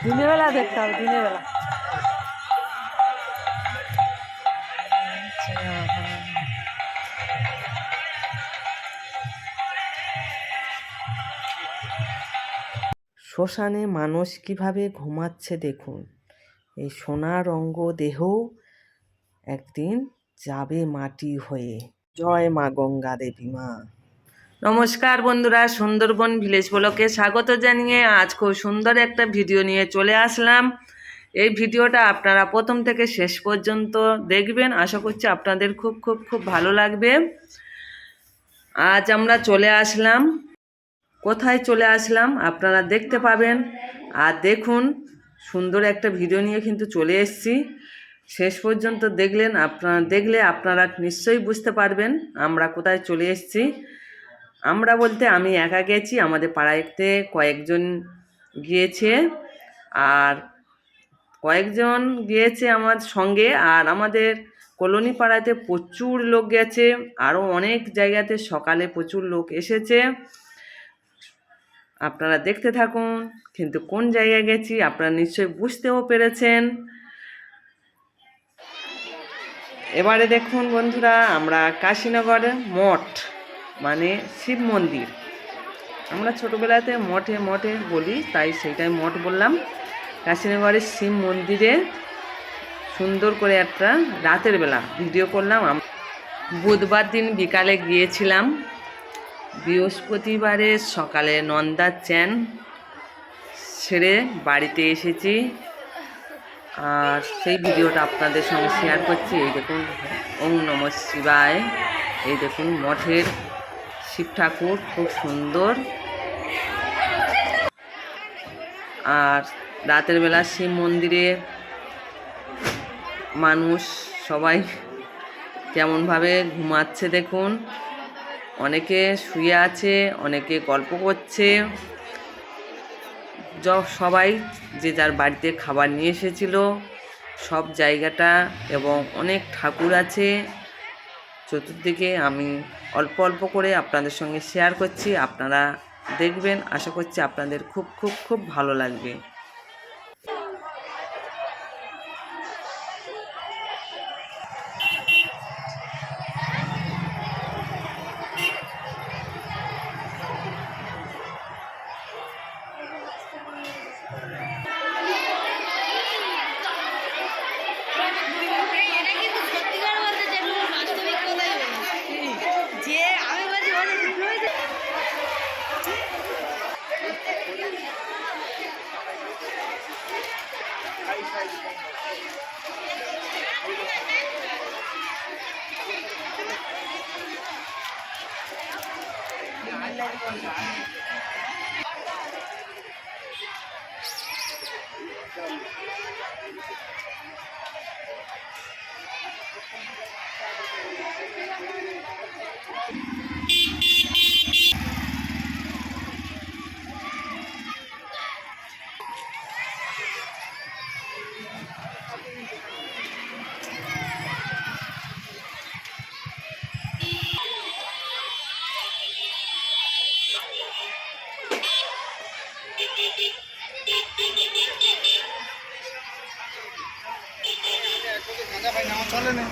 দিনের বেলা দেখতে হবে, দিনের বেলা। শ্মশানে মানুষ কিভাবে ঘুমাচ্ছে দেখুন। এই সোনার অঙ্গ দেহ একদিন যাবে মাটি হয়ে। জয় মা গঙ্গা দেবী মা। নমস্কার বন্ধুরা, সুন্দরবন ভিলেজ ব্লগে স্বাগত জানিয়ে আজ খুব সুন্দর একটা ভিডিও নিয়ে চলে আসলাম। এই ভিডিওটা আপনারা প্রথম থেকে শেষ পর্যন্ত দেখবেন, আশা করছি আপনাদের খুব খুব খুব ভালো লাগবে। আজ আমরা চলে আসলাম, কোথায় চলে আসলাম আপনারা দেখতে পাবেন। আর দেখুন, সুন্দর একটা ভিডিও নিয়ে কিন্তু চলে এসেছি। শেষ পর্যন্ত দেখলে আপনারা নিশ্চয়ই বুঝতে পারবেন আমরা কোথায় চলে এসেছি। আমরা বলতে আমি একা গেছি, আমাদের পাড়াতে কয়েকজন গিয়েছে, আর কয়েকজন গিয়েছে আমার সঙ্গে, আর আমাদের কলোনি পাড়াতে প্রচুর লোক গেছে, আরও অনেক জায়গাতে সকালে প্রচুর লোক এসেছে। আপনারা দেখতে থাকুন, কিন্তু কোন জায়গায় গেছি আপনারা নিশ্চয়ই বুঝতেও পেরেছেন। এবারে দেখুন বন্ধুরা, আমরা কাশীনগরে মঠ মানে শিব মন্দির, আমরা ছোটোবেলাতে মঠে মঠে বলি, তাই সেইটাই মঠ বললাম। কাশীনগরের শিব মন্দিরে সুন্দর করে একটা রাতের বেলা ভিডিও করলাম। বুধবার দিন বিকালে গিয়েছিলাম, বৃহস্পতিবারে সকালে নন্দার চ্যান ছেড়ে বাড়িতে এসেছি, আর সেই ভিডিওটা আপনাদের সঙ্গে শেয়ার করছি। এই দেখুন, ওং নমঃ শিবায়। এই দেখুন মঠের শিব ঠাকুর খুব সুন্দর। আর রাতের বেলা শিব মন্দিরে মানুষ সবাই কেমনভাবে ঘুমাচ্ছে দেখুন। অনেকে শুয়ে আছে, অনেকে গল্প করছে। সবাই যে যার বাড়িতে খাবার নিয়ে এসেছিল, সব জায়গাটা এবং অনেক ঠাকুর আছে চতুর্দিকে। আমি অল্প অল্প করে আপনাদের সঙ্গে শেয়ার করছি, আপনারা দেখবেন, আশা করছি আপনাদের খুব খুব খুব ভালো লাগবে। চলে না।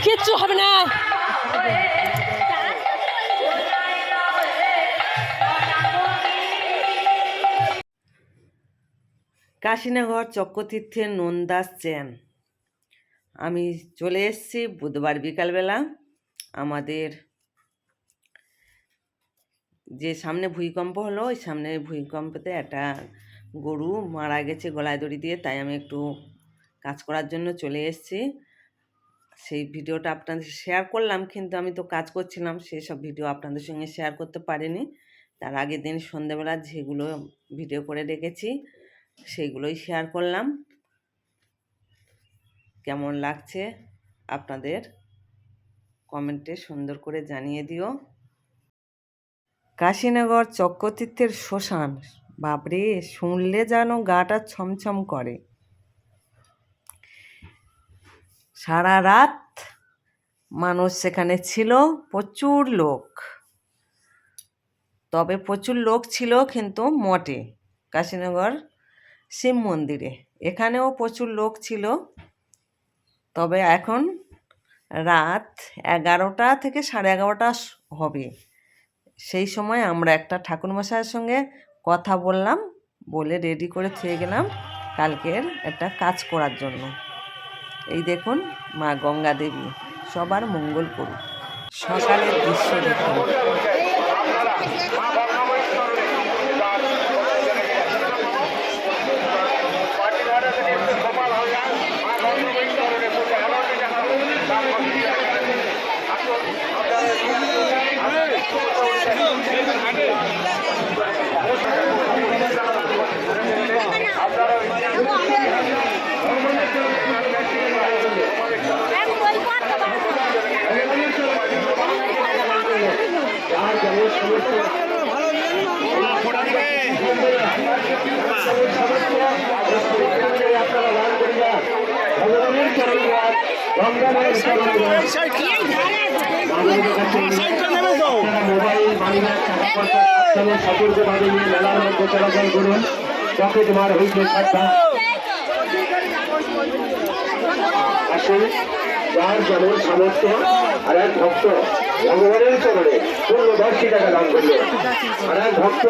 কিচ্ছু হবে না। কাশীনগর চক্রতীর্থের নন্দাস চ্যান আমি চলে এসেছি বুধবার বিকালবেলা। আমাদের যে সামনে ভূমিকম্প হলো, ওই সামনে ভূমিকম্পতে একটা গরু মারা গেছে গলায় দড়ি দিয়ে, তাই আমি একটু কাজ করার জন্য চলে এসেছি। সেই ভিডিওটা আপনাদের শেয়ার করলাম, কিন্তু আমি তো কাজ করছিলাম, সেই সব ভিডিও আপনাদের সঙ্গে শেয়ার করতে পারিনি। তার আগের দিন সন্ধ্যেবেলা যেগুলো ভিডিও করে রেখেছি সেইগুলোই শেয়ার করলাম। কেমন লাগছে আপনাদের কমেন্টে সুন্দর করে জানিয়ে দিও। কাশীনগর চক্রতীর্থের শ্মশান, বাপরে, শুনলে যেন গাটা ছমছম করে। সারা রাত মানুষ সেখানে ছিল, প্রচুর লোক। তবে প্রচুর লোক ছিল কিন্তু মঠে, কাশীনগর শিব মন্দিরে, এখানেও প্রচুর লোক ছিল। তবে এখন রাত 11টা থেকে 11:30 হবে। সেই সময় আমরা একটা ঠাকুরমশাইয়ের সঙ্গে কথা বললাম, বলে রেডি করে থুয়ে গেলাম কালকের একটা কাজ করার জন্য। এই দেখুন, মা গঙ্গা দেবী সবার মঙ্গল করুক। সকালের দৃশ্য দেখুন। সতর্কভাবে নিয়ে মেলার মধ্যে চলাচল করুন। পকেট মার হইতে থাকবে। আসুন, যার যেমন সামর্থ্য। আর এক ভক্ত ভগবানের চরণে পূর্ণ 10 টাকা দান করলেন। আর এক ভক্ত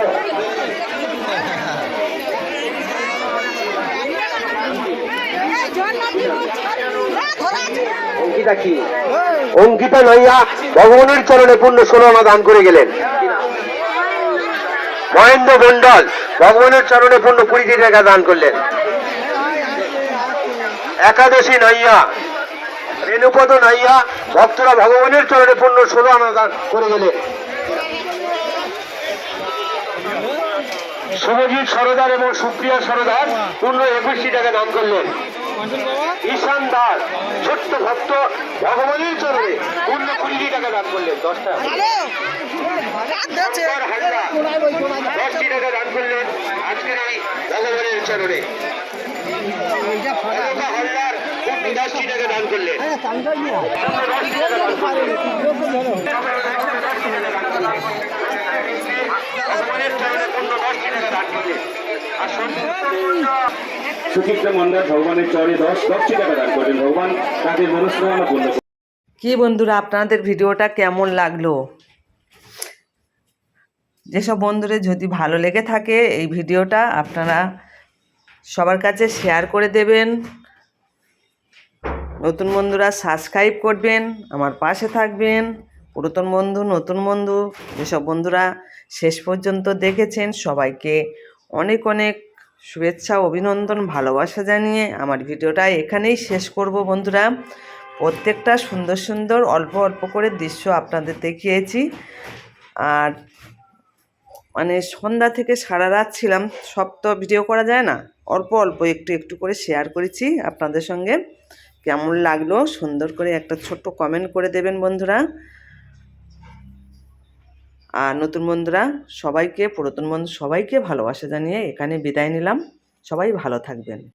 অঙ্কিতা কি অঙ্কিতা নইয়া ভগবানের চরণে পূর্ণ 16 আনা দান করে গেলেন। মহেন্দ্র মন্ডল ভগবানের চরণে পূর্ণ 20 টাকা দান করলেন। একাদশী নাইয়া রেণুপদ নাইয়া ভক্তরা ভগবানের চরণে পূর্ণ 16 আনা দান করে গেলেন। শুভজিৎ সরদার এবং সুপ্রিয়া সরদার পূর্ণ 21 টাকা দান করলেন। ঈশান দাস ছোট্ট ভক্ত ভগবানের চরণে পূর্ণ 20 টাকা দান করলেন। 10 টাকা দান করলেন আজকের এই ভগবানের চরণে। হলদার 10 টাকা দান করলেন। সুচিত্রা মন্ডল ভগবানের চরণে 10 টাকা দান করলেন। ভগবান তাদের মনস্কামনা পূর্ণ। কি বন্ধুরা, আপনাদের ভিডিওটা কেমন লাগলো? যেসব বন্ধুদের যদি ভালো লেগে থাকে এই ভিডিওটা, আপনারা সবার কাছে শেয়ার করে দেবেন। নতুন বন্ধুরা সাবস্ক্রাইব করবেন, আমার পাশে থাকবেন। পুরাতন বন্ধু, নতুন বন্ধু, যেসব বন্ধুরা শেষ পর্যন্ত দেখেছেন সবাইকে অনেক অনেক শুভেচ্ছা, অভিনন্দন, ভালোবাসা জানিয়ে আমার ভিডিওটা এখানেই শেষ করব বন্ধুরা। প্রত্যেকটা সুন্দর সুন্দর অল্প অল্প করে দৃশ্য আপনাদের দেখিয়েছি। আর মানে সন্ধ্যা থেকে সারা রাত ছিলাম, সব তো ভিডিও করা যায় না, অল্প অল্প একটু একটু করে শেয়ার করেছি আপনাদের সঙ্গে। কেমন লাগলো সুন্দর করে একটা ছোট্ট কমেন্ট করে দেবেন বন্ধুরা। আর নতুন বন্ধুরা সবাইকে, পুরাতন বন্ধু সবাইকে ভালোবাসা জানিয়ে এখানে বিদায় নিলাম। সবাই ভালো থাকবেন।